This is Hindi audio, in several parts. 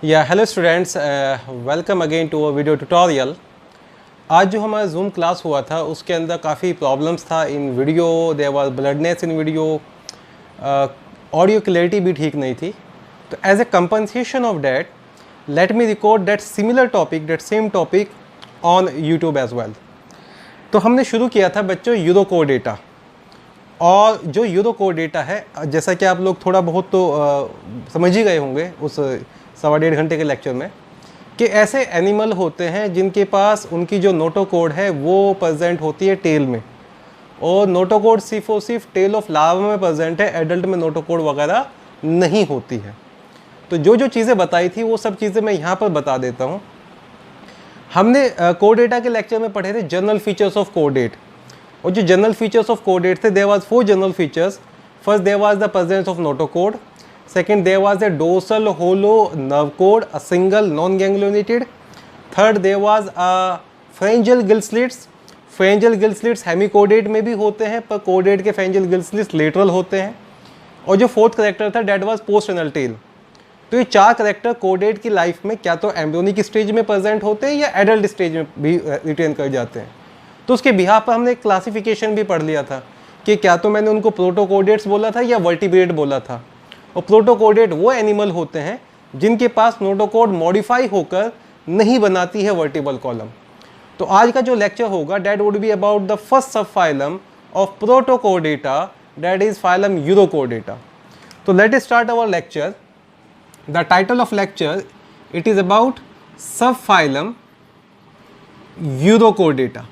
Hello students, welcome again to a video tutorial. आज जो हमारा जूम क्लास हुआ था उसके अंदर काफ़ी प्रॉब्लम्स था in video, there was blurredness in video, audio clarity भी ठीक नहीं थी। तो as a compensation of that let me record that similar topic, that same topic on YouTube as well. तो हमने शुरू किया था बच्चों यूरोकोड डेटा, और जो यूरोकोड डेटा है जैसा कि आप लोग थोड़ा बहुत तो समझ ही गए होंगे उस 1.25 घंटे के लेक्चर में, कि ऐसे एनिमल होते हैं जिनके पास उनकी जो नोटोकोड है वो प्रेजेंट होती है टेल में, और नोटोकोड सिर्फ और सिर्फ टेल ऑफ लार्वा में प्रेजेंट है, एडल्ट में नोटोकोड वगैरह नहीं होती है। तो जो जो चीज़ें बताई थी वो सब चीज़ें मैं यहाँ पर बता देता हूँ। हमने कोड डेटा के लेक्चर में पढ़े थे जनरल फीचर्स ऑफ कोड डेट, और जो जनरल फीचर्स ऑफ कोड डेट थे there was 4 general features. First there was the presence of notochord, second there was a dorsal hollow nerve cord, a single non-ganglionated. Third there was a pharyngeal gill slits. Pharyngeal gill slits hemicodate में भी होते हैं, पर कोडेट के pharyngeal gill slits lateral होते हैं। और जो फोर्थ करेक्टर था that was post anal tail। तो ये 4 करेक्टर कोडेट की लाइफ में क्या तो एम्ब्रियोनिक स्टेज में प्रेजेंट होते हैं या एडल्ट स्टेज में भी रिटेन कर जाते हैं। तो उसके बिहार पर हमने क्लासिफिकेशन भी पढ़ लिया था कि क्या तो मैंने उनको प्रोटोकोडेट्स बोला था या वर्टिब्रेट बोला था। और प्रोटोकोडेट वो एनिमल होते हैं जिनके पास नोटोकोड मॉडिफाई होकर नहीं बनाती है वर्टिबल कॉलम। तो आज का जो लेक्चर होगा that would be about the first sub phylum of Protochordata, that is phylum Urochordata. तो let us start our lecture. The title of lecture it is about sub phylum Urochordata.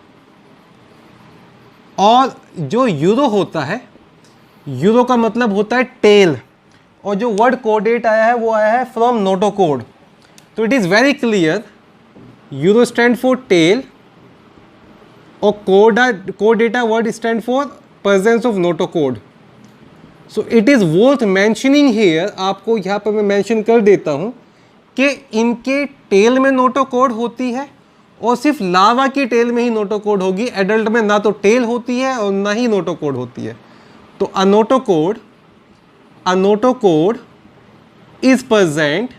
और जो यूरो होता है, यूरो का मतलब होता है टेल, और जो वर्ड कोडेट आया है वो आया है फ्रॉम नोटोकोड। तो it is very clear, uro stand for tail और कोड डेटा word stand for presence of notochord. So it is worth mentioning here, आपको यहाँ पर मैं मैंशन कर देता हूँ कि इनके टेल में नोटोकोड होती है, और सिर्फ लार्वा की टेल में ही नोटोकोड होगी, एडल्ट में ना तो टेल होती है और ना ही नोटोकोड होती है। तो a notocode is present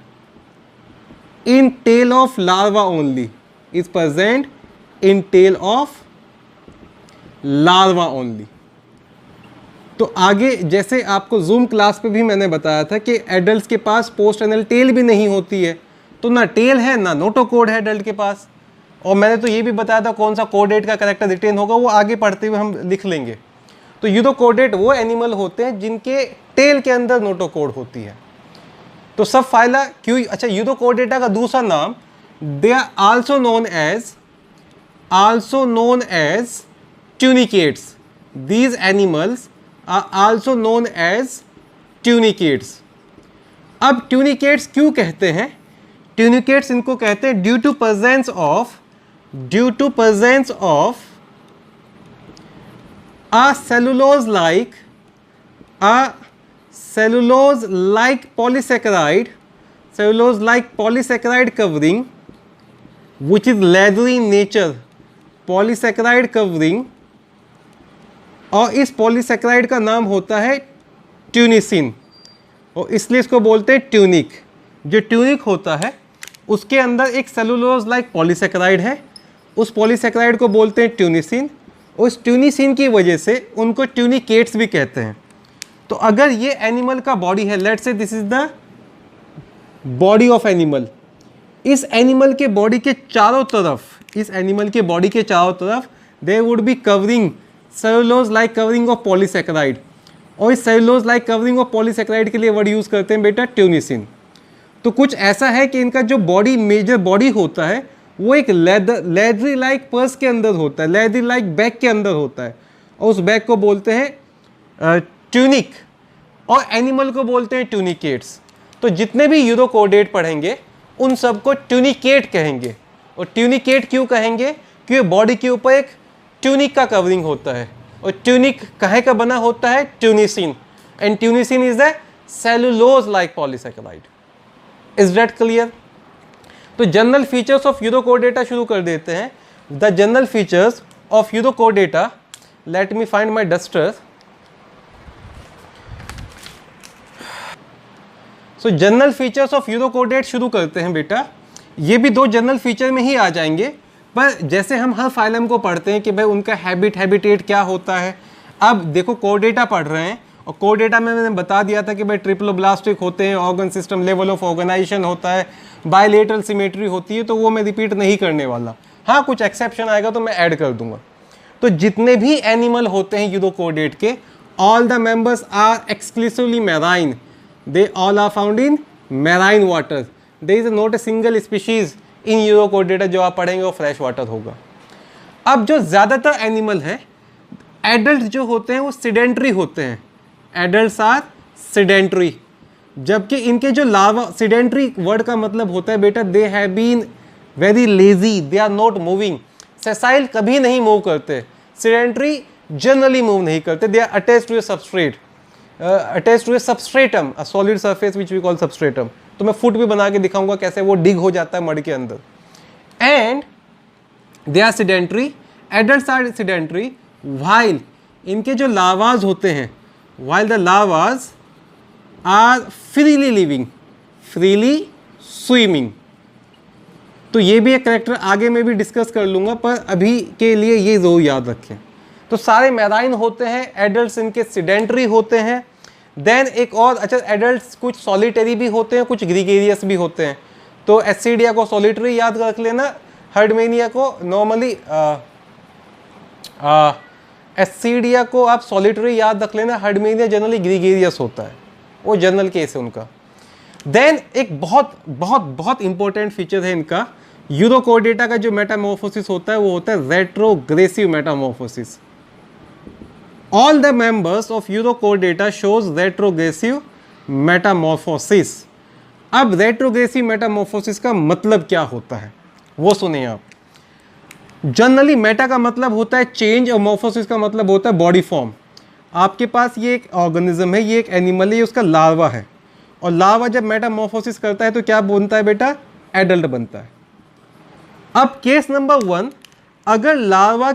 in tail of larva only, is present in tail of larva only। तो आगे जैसे आपको जूम क्लास पे भी मैंने बताया था कि एडल्ट्स के पास पोस्ट एनल टेल भी नहीं होती है, तो ना टेल है ना नोटोकोड है एडल्ट के पास। और मैंने तो ये भी बताया था कौन सा कोडेट का कैरेक्टर रिटेन होगा, वो आगे पढ़ते हुए हम लिख लेंगे। तो यूरोकोडेट वो एनिमल होते हैं जिनके टेल के अंदर नोटोकोड होती है। तो सब फाइला क्यों, अच्छा यूरोकोडेटा का दूसरा नाम they are also known as tunicates. These animals are also known as tunicates. अब ट्यूनिकेट्स क्यों कहते हैं? ट्यूनिकेट्स इनको कहते हैं due to presence of a cellulose like polysaccharide covering which is leathery in nature, polysaccharide covering, और इस पॉलीसेक्राइड का नाम होता है ट्यूनिसिन, और इसलिए इसको बोलते हैं ट्यूनिक। जो ट्यूनिक होता है उसके अंदर एक सेलुलोज लाइक पॉलीसेक्राइड है, उस पॉलीसेक्राइड को बोलते हैं ट्यूनिसिन। उस ट्यूनिसिन की वजह से उनको ट्यूनिकेट्स भी कहते हैं। तो अगर ये एनिमल का बॉडी है, let's say this is the body of animal, इस एनिमल के बॉडी के चारों तरफ there would be covering cellulose like covering of polysaccharide, और इस cellulose like covering of polysaccharide के लिए वर्ड यूज करते हैं बेटा ट्यूनिसिन। तो कुछ ऐसा है कि इनका जो मेजर बॉडी होता है वो एक लेदरी लाइक पर्स के अंदर होता है, लेदरी लाइक बैग के अंदर होता है, और उस बैग को बोलते हैं ट्यूनिक, और एनिमल को बोलते हैं ट्यूनिकेट्स। तो जितने भी यूरोकोडेट पढ़ेंगे उन सबको ट्यूनिकेट कहेंगे। और ट्यूनिकेट क्यों कहेंगे? क्योंकि बॉडी के ऊपर एक ट्यूनिक का कवरिंग होता है, और ट्यूनिक काहे का बना होता है? Tunicin, and tunicin is the cellulose like polysaccharide. Is that clear? तो जनरल फीचर्स ऑफ यूरोकोडेटा शुरू कर देते हैं। The general features of Urochordata, let me find my duster. So general features of urochordate शुरू करते हैं बेटा। ये भी दो जनरल फीचर में ही आ जाएंगे, पर जैसे हम हर फाइलम को पढ़ते हैं कि भाई उनका हैबिटेट क्या होता है। अब देखो कोर डेटा पढ़ रहे हैं, और कोर डेटा में मैंने बता दिया था कि भाई ट्रिप्लोब्लास्टिक होते हैं, organ system level of organisation होता है, बायलेटरल सिमेट्री होती है, तो वो मैं रिपीट नहीं करने वाला। हाँ, कुछ एक्सेप्शन आएगा तो मैं ऐड कर दूंगा। तो जितने भी एनिमल होते हैं यूरोकोडेट के, all the members are exclusively marine, they all are found in marine water, there is not a single species in urochordata जो आप पढ़ेंगे वो फ्रेश वाटर होगा। अब जो ज़्यादातर एनिमल है, एडल्ट जो होते हैं वो सिडेंट्री होते हैं, एडल्ट्स आर सिडेंट्री, जबकि इनके जो लार्वा, सिडेंट्री वर्ड का मतलब होता है बेटा they have been very lazy, they are not moving. Sessile कभी नहीं मूव करते, सिडेंट्री जनरली मूव नहीं करते, they are attached to a substrate, attached to a substratum, a solid surface which we call substratum. तो मैं फुट भी बना के दिखाऊंगा कैसे वो डिग हो जाता है मड के अंदर। And they are sedentary, adults are sedentary, while इनके जो लार्वाज होते हैं, while the larvas are freely living, freely swimming. तो ये भी एक करेक्टर आगे मैं भी डिस्कस कर लूँगा, पर अभी के लिए ये ज़रूर याद रखें। तो सारे मैराइन होते हैं, एडल्ट्स इनके सिडेंट्री होते हैं। देन एक और, अच्छा एडल्ट्स कुछ सॉलिटरी भी होते हैं, कुछ ग्रीगेरियस भी होते हैं। तो एसिडिया को सॉलिटरी याद रख लेना, हर्डमेनिया को नॉर्मली, एसिडिया को आप सॉलिटरी याद रख लेना, हर्डमेनिया जनरली ग्रीगेरियस होता है, वो जनरल केस है उनका। देन एक बहुत बहुत बहुत इंपॉर्टेंट फीचर है इनका, यूरोकोडेटा का जो मेटामॉर्फोसिस होता है वो होता है retrogressive Metamorphosis. All the members of Eurochordata shows retrogressive metamorphosis। अब retrogressive metamorphosis का मतलब क्या होता है वो सुनिए आप। जनरली मेटा का मतलब होता है चेंज, और मॉर्फोसिस का मतलब होता है बॉडी फॉर्म। आपके पास ये एक ऑर्गेनिज्म है, ये एक एनिमल है, ये उसका लार्वा है, और लार्वा जब मेटामॉर्फोसिस करता है तो क्या बनता है बेटा, एडल्ट बनता है। अब केस नंबर 1, अगर लार्वा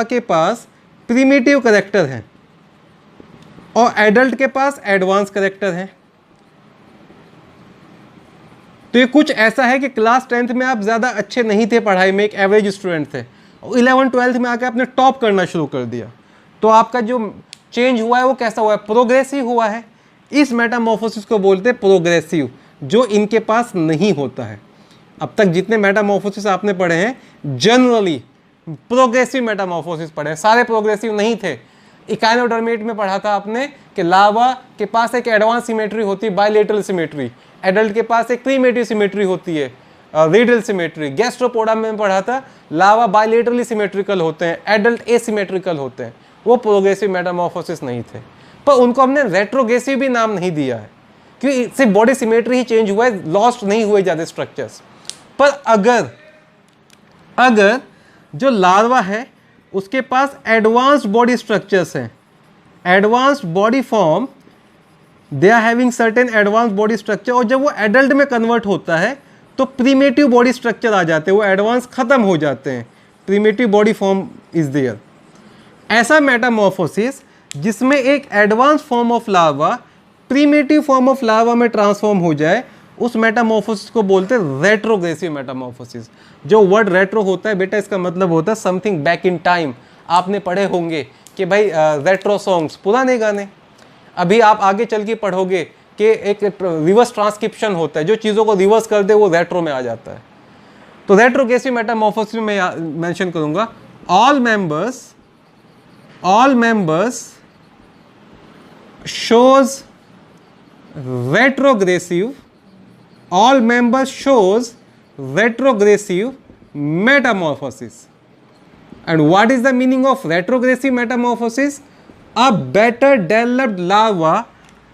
के पास प्रीमिटिव करेक्टर है और एडल्ट के पास एडवांस करेक्टर है, तो ये कुछ ऐसा है कि क्लास 10th में आप ज़्यादा अच्छे नहीं थे पढ़ाई में, एक एवरेज स्टूडेंट थे, और 11th-12th में आकर आपने टॉप करना शुरू कर दिया, तो आपका जो चेंज हुआ है वो कैसा हुआ है, प्रोग्रेसिव हुआ है। इस मेटामॉर्फोसिस को बोलते हैं प्रोग्रेसिव, जो इनके पास नहीं होता है। अब तक जितने मेटामॉर्फोसिस आपने पढ़े हैं जनरली प्रोग्रेसिव मेटामॉर्फोसिस पढ़े हैं, सारे प्रोग्रेसिव नहीं थे। इकाइनोडर्मेट में पढ़ा था आपने कि लार्वा के पास एक एडवांस सिमेट्री होती है, बायलेटरल सिमेट्री, एडल्ट के पास एक प्रीमेटिव सिमेट्री होती है, रेडियल सिमेट्री। गैस्ट्रोपोडा में पढ़ा था लार्वा बायलेटरली सिमेट्रिकल होते हैं, एडल्ट एसिमेट्रिकल होते हैं। वो प्रोग्रेसिव मेटामॉर्फोसिस नहीं थे, पर उनको हमने रेट्रोग्रेसिव भी नाम नहीं दिया है क्योंकि सिर्फ बॉडी सिमेट्री ही चेंज हुआ है, लॉस्ट नहीं हुए ज़्यादा स्ट्रक्चर्स। पर अगर जो लार्वा है उसके पास एडवांस्ड बॉडी स्ट्रक्चर्स हैं, advanced body form, they are having certain advanced body structure, और जब वो एडल्ट में कन्वर्ट होता है तो प्रीमेटिव बॉडी स्ट्रक्चर आ जाते हैं, वो एडवांस खत्म हो जाते हैं, primitive body form is there. ऐसा मेटामॉर्फोसिस जिसमें एक advance form of larva primitive form of larva में ट्रांसफॉर्म हो जाए, उस मेटामॉर्फोसिस को बोलते हैं रेट्रोग्रेसिव मेटामॉर्फोसिस। जो वर्ड रेट्रो होता है बेटा, इसका मतलब होता है समथिंग बैक इन टाइम। आपने पढ़े होंगे कि भाई रेट्रो सॉन्ग्स, पुराने गाने। अभी आप आगे चल के पढ़ोगे कि एक रिवर्स ट्रांसक्रिप्शन होता है, जो चीज़ों को रिवर्स कर दे वो रेट्रो में आ जाता है। तो रेट्रोग्रेसिव मेटामॉर्फोसिस में मैं मेंशन करूंगा all members shows retrogressive metamorphosis. And what is the meaning of retrogressive metamorphosis? A better developed larva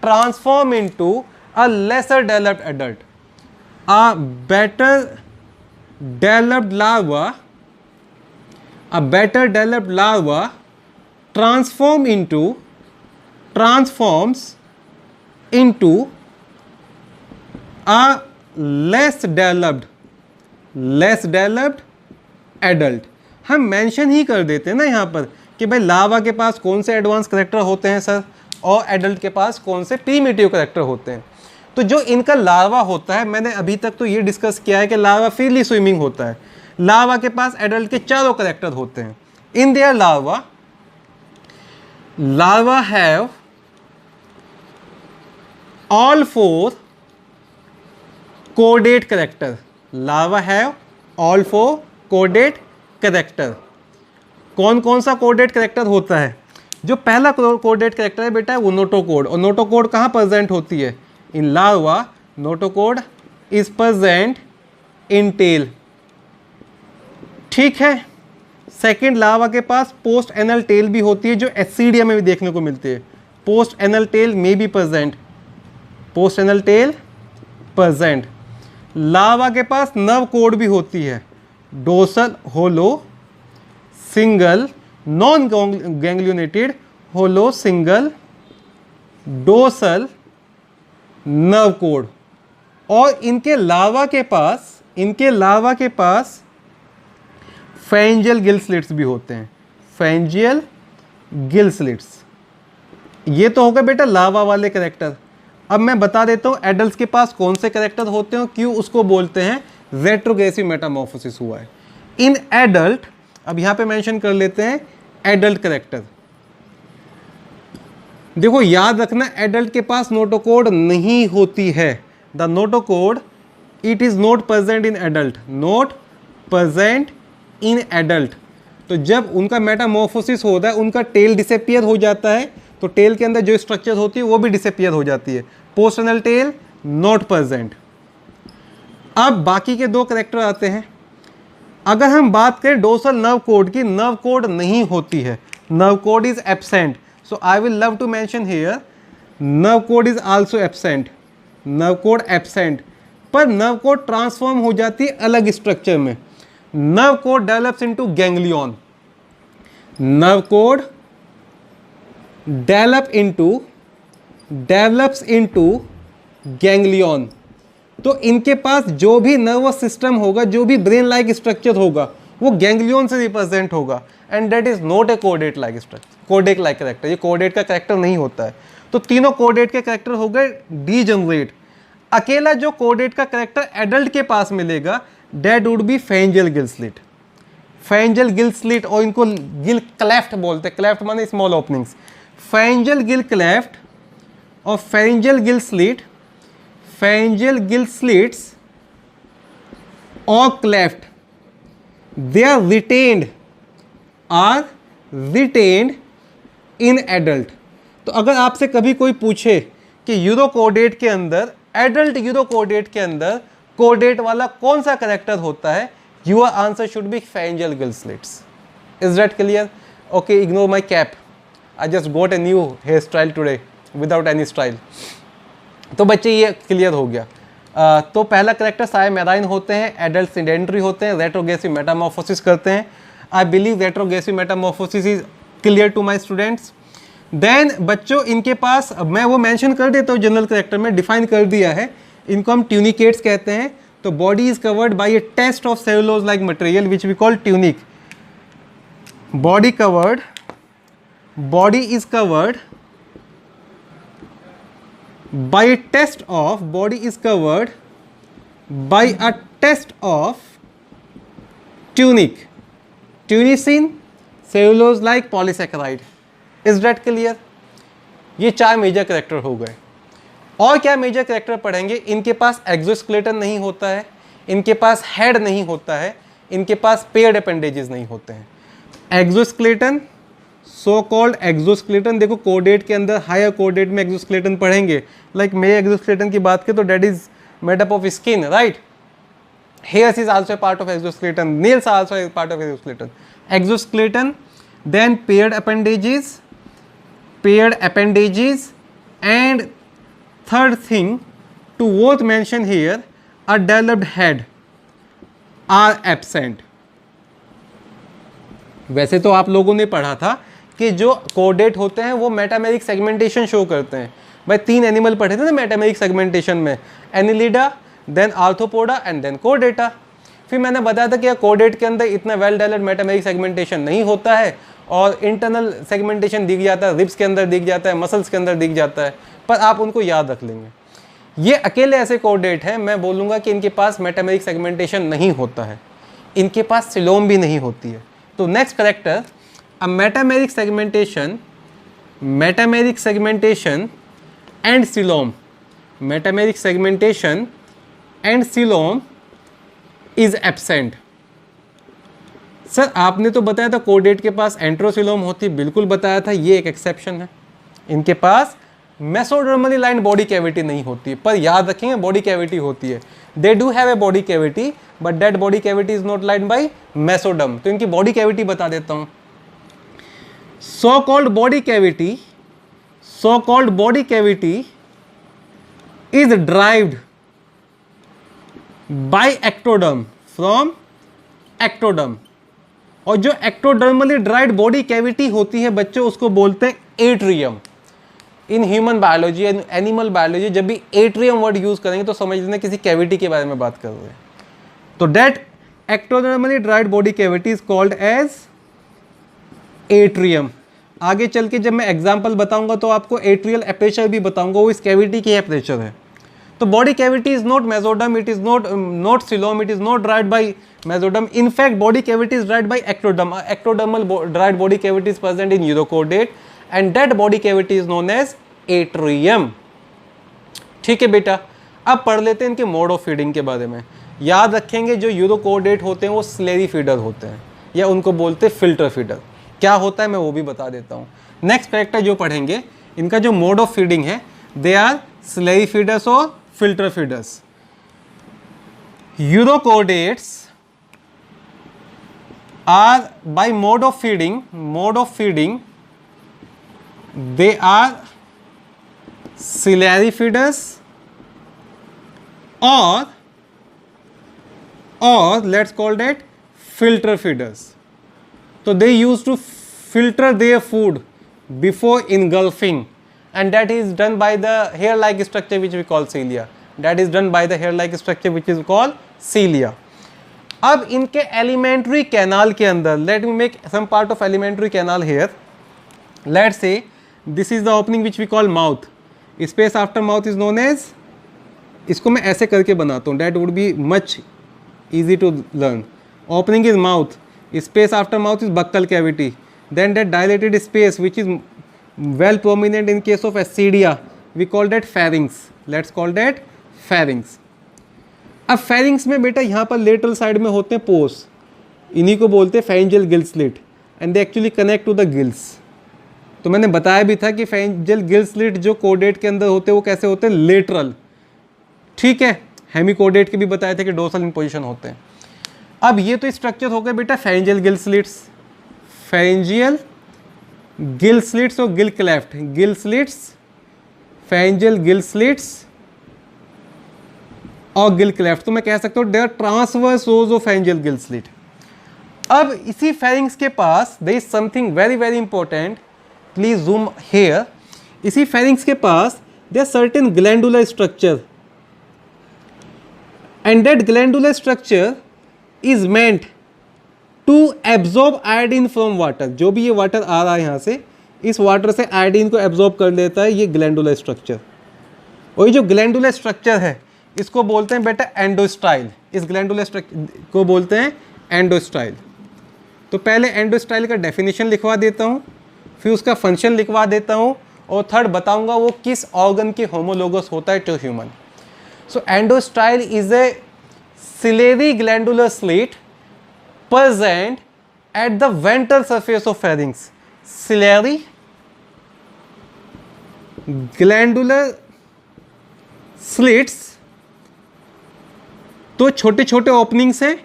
transform into a lesser developed adult. A better developed larva transforms into a less developed adult. हम मेंशन ही कर देते हैं ना यहाँ पर कि भाई लार्वा के पास कौन से एडवांस करेक्टर होते हैं सर, और एडल्ट के पास कौन से प्रीमिटिव करेक्टर होते हैं। तो जो इनका लार्वा होता है, मैंने अभी तक तो ये डिस्कस किया है कि लार्वा फ्रीली स्विमिंग होता है। लार्वा के पास एडल्ट के चारों कैरेक्टर होते हैं। In their larva have all 4 coded character. Larva have all 4 coded character. कौन कौन सा कोडेड कैरेक्टर होता है? जो पहला कोडेड कैरेक्टर है बेटा वो नोटोकोड। और नोटोकोड कहाँ प्रेजेंट होती है? In larva notochord is present in tail. ठीक है। सेकंड, लार्वा के पास पोस्ट एनल टेल भी होती है, जो एसिडिया में भी देखने को मिलती है। पोस्ट एनल टेल में भी present, post anal tail present. Larva के पास नर्व कोड भी होती है, डोर्सल होलो सिंगल नॉन गैंग्लियोनेटेड होलो सिंगल डोर्सल नर्व कोड। और इनके लार्वा के पास फेरेंजियल गिल स्लिट्स भी होते हैं, फेरेंजियल गिल स्लिट्स। ये तो होगा बेटा लार्वा वाले कैरेक्टर। अब मैं बता देता हूँ एडल्ट्स के पास कौन से कैरेक्टर होते हैं, क्यों उसको बोलते हैं रेट्रोग्रेसिव मेटामॉर्फोसिस हुआ है इन एडल्ट। अब यहां पे मेंशन कर लेते हैं एडल्ट कैरेक्टर। देखो याद रखना, एडल्ट के पास नोटोकोड नहीं होती है। The notochord it is not present in adult, not present in adult. तो जब उनका मेटामॉर्फोसिस होता है, उनका टेल डिसअपियर हो जाता है, तो टेल के अंदर जो स्ट्रक्चर होती है वो भी डिसअपियर हो जाती है। पोस्टनल टेल नॉट प्रेजेंट। अब बाकी के दो कैरेक्टर आते हैं। अगर हम बात करें डोर्सल नर्व कोड की, नर्व कोड नहीं होती है, nerve cord is absent. So I will love to mention here nerve cord is also absent, nerve cord absent. पर नर्व कोड ट्रांसफॉर्म हो जाती है अलग स्ट्रक्चर में। Nerve cord develops into ganglion, nerve cord develops into ganglion. तो इनके पास जो भी नर्वस सिस्टम होगा, जो भी ब्रेन लाइक स्ट्रक्चर होगा, वो गैंग्लियन से रिप्रेजेंट होगा। And that is not A caudate like structure, caudate like character. ये कोडेट का कैरेक्टर नहीं होता है। तो तीनों कोडेट के कैरेक्टर हो गए डीजनरेट। अकेला जो कोडेट का कैरेक्टर एडल्ट के पास मिलेगा, that would be pharyngeal gill slit, pharyngeal gill slit. और इनको गिल क्लेफ्ट बोलते हैं, क्लेफ्ट माने small openings. Pharyngeal gill cleft और pharyngeal gill slit, pharyngeal gill slits or cleft, they are retained in adult। तो अगर आपसे कभी कोई पूछे कि यूरोकोडेट के अंदर, एडल्ट यूरोकोडेट के अंदर कोडेट वाला कौन सा कैरेक्टर होता है, your answer should be pharyngeal gill slits। Is that clear? Okay, ignore my cap, I just got a new hair style today without any style. तो बच्चे ये क्लियर हो गया। तो पहला कैरेक्टर साइमेराइन होते हैं, एडल्ट सेडेंटरी होते हैं, रेट्रोग्रेसिव मेटामॉर्फोसिस करते हैं। I believe retrogressive metamorphosis is clear to my students. Then बच्चों इनके पास, मैं वो मेंशन कर देता हूँ जनरल कैरेक्टर में, डिफाइन कर दिया है। इनको हम ट्यूनिकेट्स कहते हैं। तो body is covered by a test of cellulose like material which we call tunic. Body is covered by a test of tunic, tunicin, cellulose like polysaccharide। Is that clear? ये 4 मेजर कैरेक्टर हो गए। और क्या मेजर कैरेक्टर पढ़ेंगे? इनके पास एक्सोस्केलेटन नहीं होता है, इनके पास हेड नहीं होता है, इनके पास पेयर्ड अपेंडेजेस नहीं होते हैं। एक्सोस्केलेटन, सो कॉल्ड एक्सोस्केलेटन, देखो कोडेट के अंदर हायर कोडेट में एक्सोस्केलेटन पढ़ेंगे। लाइक मेरे एक्सोस्केलेटन की बात करें तो that is made up of skin, right? Hairs is also part of exoskeleton, nails are also part of exoskeleton. Exoskeleton, then paired appendages, and third thing to worth mention here, a developed head are absent। वैसे तो आप लोगों ने पढ़ा था कि जो कोडेट होते हैं वो मेटामेरिक सेगमेंटेशन शो करते हैं। भाई 3 एनिमल पढ़े थे ना मेटामेरिक सेगमेंटेशन में, Annelida, then Arthropoda and then कोडेटा। फिर मैंने बताया था कि कोडेट के अंदर इतना वेल डेवलप्ड मेटामेरिक सेगमेंटेशन नहीं होता है और इंटरनल सेगमेंटेशन दिख जाता है, रिब्स के अंदर दिख जाता है, मसल्स के अंदर दिख जाता है, पर आप उनको याद रख लेंगे। ये अकेले ऐसे कोऑर्डिनेट हैं, मैं बोलूँगा कि इनके पास मेटामेरिक सेगमेंटेशन नहीं होता है, इनके पास सिलोम भी नहीं होती है। तो next character, a metameric segmentation and coelom, metameric segmentation and coelom is absent. Sir आपने तो बताया था कोऑर्डिनेट के पास एंट्रोसिलोम होती है, बिल्कुल बताया था, ये एक एक्सेप्शन है, इनके पास मेसोडर्मली लाइन बॉडी कैविटी नहीं होती, पर याद रखेंगे बॉडी कैविटी होती है। They do have a body cavity but that body cavity is not lined by mesoderm. तो इनकी बॉडी कैविटी बता देता हूं। So called body cavity is derived by ectoderm from ectoderm, और जो एक्टोडर्मली ड्राइव्ड बॉडी कैविटी होती है बच्चों उसको बोलते हैं atrium. In human biology and animal biology जब भी एट्रियम वर्ड यूज करेंगे तो समझ लेना किसी कैविटी के बारे में बात कर रहे हैं। तो that ectodermally derived body cavity is called as atrium. आगे चल के जब मैं एग्जांपल बताऊंगा तो आपको एट्रियल एपर्चर भी बताऊंगा, वो इस कैविटी की एपर्चर है। तो body cavity is not mesoderm, it is not coelom, it is not derived bye mesoderm. In fact, body cavity is dried by ectoderm. Ectodermal dried body cavity is present in urochordate and that body cavity is known as atrium. ठीक है बेटा, अब पढ़ लेते हैं इनके मोड ऑफ फीडिंग के बारे में। याद रखेंगे जो यूरोकोर्डेट होते हैं वो स्लेरी फीडर होते हैं या उनको बोलते हैं फिल्टर फीडर। क्या होता है मैं वो भी बता देता हूँ। नेक्स्ट कैरेक्टर जो पढ़ेंगे, इनका जो मोड ऑफ फीडिंग है, दे आर स्लेरी फीडर्स और filter feeders. Urochordates are by mode of feeding they are ciliary feeders or let's call that filter feeders. So they used to filter their food before engulfing and that is done by the hair like structure which we call cilia. अब इनके एलिमेंट्री कैनाल के अंदर, let me make some part of alimentary canal here. Let say this is the opening which we call mouth, space after mouth is known as, इसको मैं ऐसे करके बनाता हूँ, that would be much easy to learn. Opening is mouth, space after mouth is buccal cavity, then that dilated space which is well prominent in case of Ascidia we call that pharynx. Let's call that pharynx. अब फेरिंग्स में बेटा यहाँ पर लेटरल साइड में होते हैं पोर्स, इन्हीं को बोलते हैं pharyngeal gill slit and they actually connect to the gills. तो मैंने बताया भी था कि फेरिंजियल गिल स्लिट जो कोर्डेट के अंदर होते हैं वो कैसे होते हैं, लेटरल। ठीक है, हेमिकोर्डेट के भी बताए थे कि डोर्सल इन पोजिशन होते हैं। अब ये तो स्ट्रक्चर हो गए बेटा pharyngeal gill slits, pharyngeal gill slits और gill cleft, gill slits, pharyngeal gill slits और गिल क्लेफ्ट। तो मैं कह सकता हूँ there transverse rows of pharyngeal gill slit. अब इसी फेरिंग्स के पास there is something very very important, please zoom here. इसी फेरिंग्स के पास there certain glandular structure and that glandular structure is meant to absorb iodine from water. जो भी ये वाटर आ रहा है यहाँ से, इस वाटर से आयोडीन को एब्जॉर्ब कर लेता है ये ग्लैंडुलर स्ट्रक्चर। और ये जो ग्लैंडुलर स्ट्रक्चर है इसको बोलते हैं बेटा एंडोस्टाइल। इस ग्लैंडुलर स्ट्रक्चर को बोलते हैं एंडोस्टाइल। तो पहले एंडोस्टाइल का डेफिनेशन लिखवा देता हूँ, फिर उसका फंक्शन लिखवा देता हूँ और थर्ड बताऊँगा वो किस ऑर्गन के होमोलोगस होता है to human. So endostyle is a ciliary glandular slit present at the ventral surface of pharynx. Ciliary glandular slits, तो छोटे छोटे ओपनिंग्स हैं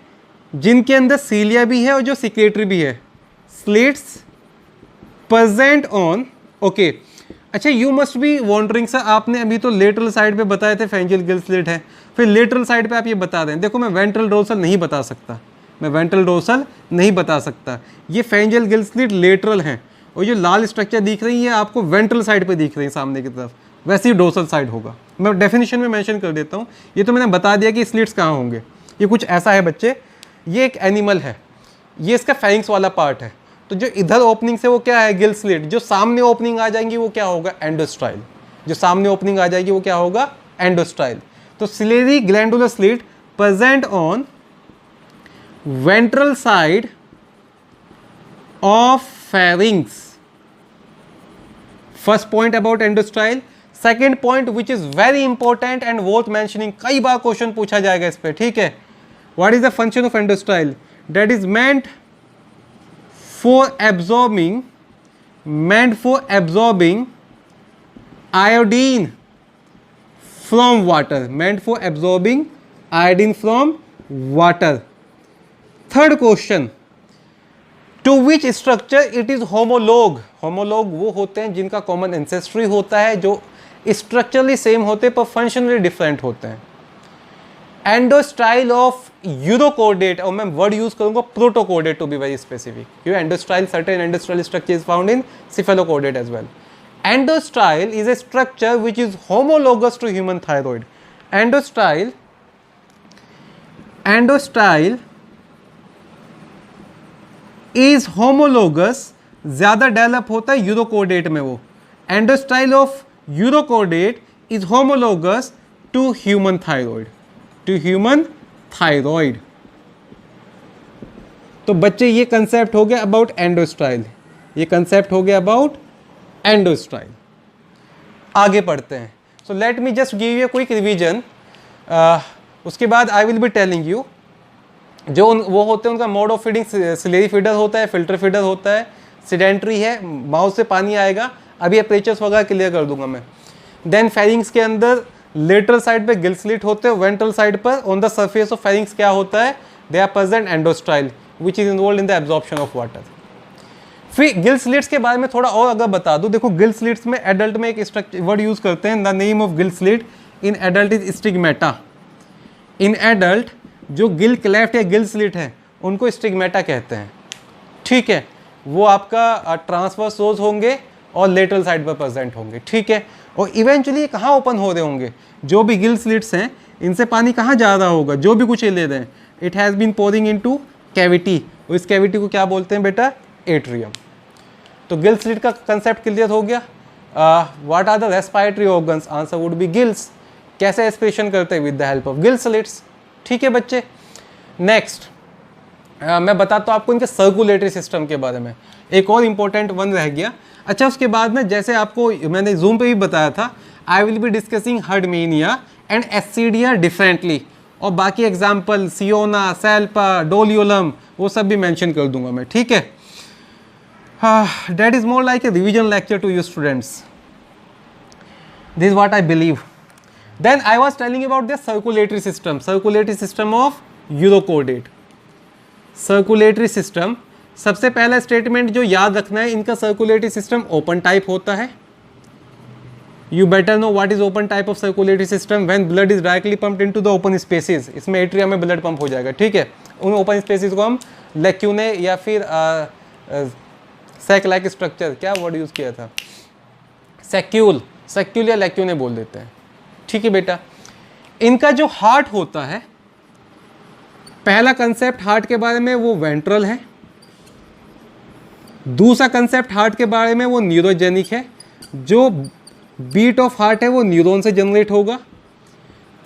जिनके अंदर सीलिया भी है और जो सिक्रेटरी भी है। Slits present on, okay. अच्छा, you must be wondering sir, आपने अभी तो लेटरल साइड पे बताए थे फेरिंजियल गिल स्लिट है, फिर लेटरल साइड पे आप ये बता दें। देखो मैं वेंट्रल डोर्सल नहीं बता सकता, मैं वेंट्रल डोर्सल नहीं बता सकता। ये फेरिंजियल गिल स्लिट लेटरल हैं और ये लाल स्ट्रक्चर दिख रही है आपको वेंट्रल साइड पे दिख रही है सामने की तरफ, वैसे ही डोर्सल साइड होगा। मैं डेफिनेशन में मेंशन कर देता हूँ, ये तो मैंने बता दिया कि स्लिट्स कहाँ होंगे। ये कुछ ऐसा है बच्चे, ये एक एनिमल है, ये इसका फेरिंग्स वाला पार्ट है। तो जो इधर ओपनिंग से वो क्या है, गिल स्लिट। जो सामने ओपनिंग आ जाएंगी वो क्या होगा, एंडोस्टाइल। जो सामने ओपनिंग आ जाएगी वो क्या होगा, एंडोस्टाइल। तो ciliary glandular slit present on ventral side of pharynx. First point about endostyle. Second point which is very important and worth mentioning, कई बार क्वेश्चन पूछा जाएगा इस पे, ठीक है। What is the function of endostyle? That is meant for absorbing iodine from water, meant for absorbing iodine from water. Third question, to which structure it is homologue? homologue वो होते हैं जिनका कॉमन एंसेस्ट्री होता है, जो स्ट्रक्चरली सेम होते हैं पर फंक्शनली डिफरेंट होते हैं। एंडोस्टाइल ऑफ यूरोकोर्डेट, और मैं वर्ड यूज करूंगा प्रोटोकोर्डेट टू बी वेरी स्पेसिफिक, क्योंकि endostyle certain endostyle structure is found in cephalochordate as well. Endostyle is a structure which is homologous to human thyroid. Endostyle is homologous, ज्यादा डेवलप होता है यूरोकोर्डेट में। वो endostyle of urochordate is homologous to human thyroid, तो बच्चे ये कंसेप्ट हो गया अबाउट एंडोस्टाइल, ये कंसेप्ट हो गया अबाउट एंडोस्टाइल। आगे पढ़ते हैं। So let me just give you quick revision, उसके बाद I will be telling you जो वो होते हैं उनका mode of feeding. Ciliary feeder होता है, फिल्टर फीडर होता है, सीडेंट्री है, माउथ से पानी आएगा, अभी अपर्चर्स वगैरह क्लियर कर दूंगा मैं। देन फेरिंग्स के अंदर लेटरल साइड पे गिल स्लिट होते हैं, वेंट्रल साइड पर on the surface of pharynx क्या होता है, they are present endostyle which is involve in the absorption of water. फिर गिल स्लिट्स के बारे में थोड़ा और अगर बता दूं, देखो गिल स्लिट्स में एडल्ट में एक स्ट्रक्चर वर्ड यूज करते हैं, the name of gill slit in adult is stigmata. In adult जो गिल क्लेफ्ट या गिल स्लिट है उनको स्टिग्मेटा कहते हैं, ठीक है। वो आपका ट्रांसवर्स सोज होंगे और लेटरल साइड पर प्रेजेंट होंगे, ठीक है। और इवेंचुअली कहाँ ओपन हो रहे होंगे, जो भी गिल स्लिट्स हैं इनसे पानी कहाँ जा रहा होगा, जो भी कुछ ले रहे हैं, it has been pouring into cavity, और इस कैविटी को क्या बोलते हैं बेटा, एट्रियम। तो गिल स्लिट का कंसेप्ट क्लियर हो गया। What are the respiratory organs, answer would be gills. कैसे रेस्पिरेशन करते हैं, with the help of gill slits, ठीक है बच्चे। नेक्स्ट मैं बताता हूँ आपको इनके सर्कुलेटरी सिस्टम के बारे में, एक और इम्पोर्टेंट वन रह गया। अच्छा, उसके बाद में जैसे आपको मैंने जूम पे भी बताया था, I will be discussing Herdmania and Ascidia differently, और बाकी एग्जाम्पल सियोना, सेल्पा, डोलियोलम वो सब भी मेंशन कर दूंगा मैं, ठीक है। That is more like a revision lecture to you students. This is what I believe. Then I was telling you about the circulatory system of Urochordate. Circulatory system, सबसे पहला स्टेटमेंट जो याद रखना है, इनका सर्कुलेटरी सिस्टम ओपन टाइप होता है। You better know what is open type of circulatory system when blood is directly pumped into the open spaces. इसमें एट्रियम में ब्लड पंप हो जाएगा, ठीक है। उन ओपन स्पेसिस को हम लेक्यूने या फिर सैक लाइक स्ट्रक्चर, क्या वर्ड यूज किया था, सैक्यूल या लेक्यूने बोल देते हैं, ठीक है बेटा। इनका जो हार्ट होता है, पहला कंसेप्ट हार्ट के बारे में वो वेंट्रल है, दूसरा कंसेप्ट हार्ट के बारे में वो न्यूरोजेनिक है, जो बीट ऑफ हार्ट है वो न्यूरॉन से जनरेट होगा।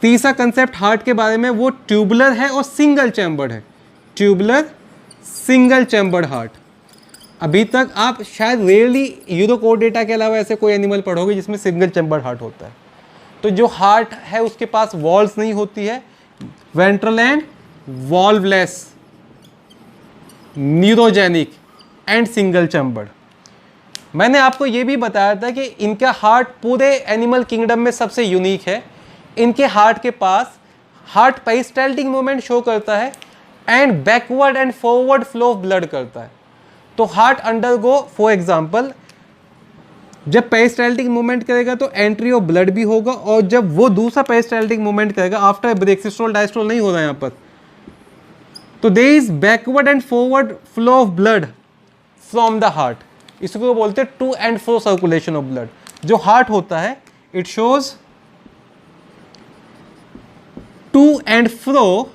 तीसरा कंसेप्ट हार्ट के बारे में वो ट्यूबुलर है और सिंगल चैम्बर्ड है, ट्यूबुलर सिंगल चैम्बर्ड हार्ट। अभी तक आप शायद रेयरली यूरोकोर्डेटा के अलावा ऐसे कोई एनिमल पढ़ोगे जिसमें सिंगल चैम्बर्ड हार्ट होता है। तो जो हार्ट है उसके पास वॉल्व्स नहीं होती है, ventral and valveless, neurogenic and single chambered. मैंने आपको ये भी बताया था कि इनका हार्ट पूरे एनिमल किंगडम में सबसे यूनिक है। इनके हार्ट के पास हार्ट पेरिस्टाल्टिक मूवमेंट शो करता है and backward and forward flow of blood करता है। तो हार्ट अंडरगो, फॉर एग्जांपल, जब पेरिस्टाल्टिक मूवमेंट करेगा तो एंट्री ऑफ ब्लड भी होगा, और जब वो दूसरा पेरिस्टाल्टिक मूवमेंट करेगा आफ्टर ब्रेक, सिस्टोल डायस्टोल नहीं हो रहा है यहाँ पर, तो there is backward and forward flow of blood from the heart. इसको बोलते हैं to and fro circulation of blood. जो हार्ट होता है it shows to and fro